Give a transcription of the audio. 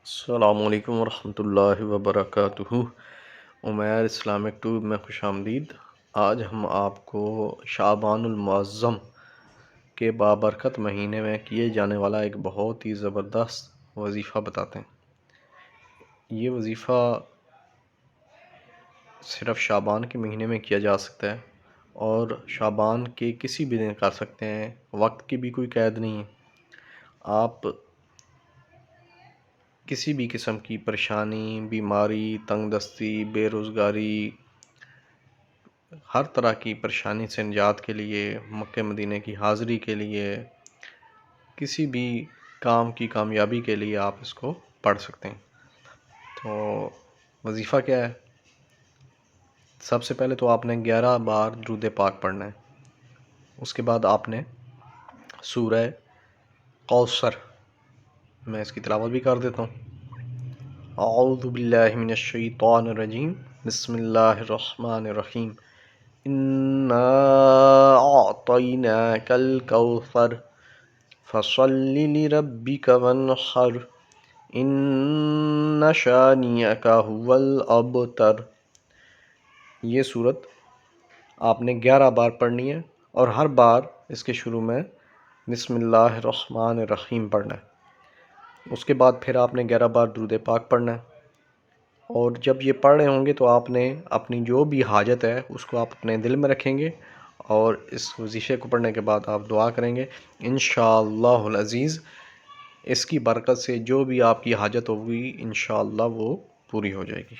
السلام علیکم ورحمۃ اللہ وبرکاتہ۔ عمیر اسلامک ٹیوب میں خوش آمدید۔ آج ہم آپ کو شعبان المعظم کے بابرکت مہینے میں کیے جانے والا ایک بہت ہی زبردست وظیفہ بتاتے ہیں۔ یہ وظیفہ صرف شعبان کے مہینے میں کیا جا سکتا ہے اور شعبان کے کسی بھی دن کر سکتے ہیں، وقت کی بھی کوئی قید نہیں ہے۔ آپ کسی بھی قسم کی پریشانی، بیماری، تنگ دستی، بے روزگاری، ہر طرح کی پریشانی سے نجات کے لیے، مکہ مدینہ کی حاضری کے لیے، کسی بھی کام کی کامیابی کے لیے آپ اس کو پڑھ سکتے ہیں۔ تو وظیفہ کیا ہے؟ سب سے پہلے تو آپ نے 11 بار درود پاک پڑھنا ہے۔ اس کے بعد آپ نے سورہ کوثر، میں اس کی تلاوت بھی کر دیتا ہوں۔ اعوذ باللہ من الشیطان الرجیم، بسم اللہ الرحمن الرحیم۔ انا اعطیناک الکوثر فصل لربک وانحر ان شانئک ھو الابتر۔ یہ صورت آپ نے 11 بار پڑھنی ہے اور ہر بار اس کے شروع میں بسم اللہ الرحمن الرحیم پڑھنا ہے۔ اس کے بعد پھر آپ نے 11 بار درود پاک پڑھنا ہے، اور جب یہ پڑھ رہے ہوں گے تو آپ نے اپنی جو بھی حاجت ہے اس کو آپ اپنے دل میں رکھیں گے، اور اس وظیفے کو پڑھنے کے بعد آپ دعا کریں گے۔ انشاءاللہ العزیز اس کی برکت سے جو بھی آپ کی حاجت ہوگی انشاءاللہ وہ پوری ہو جائے گی۔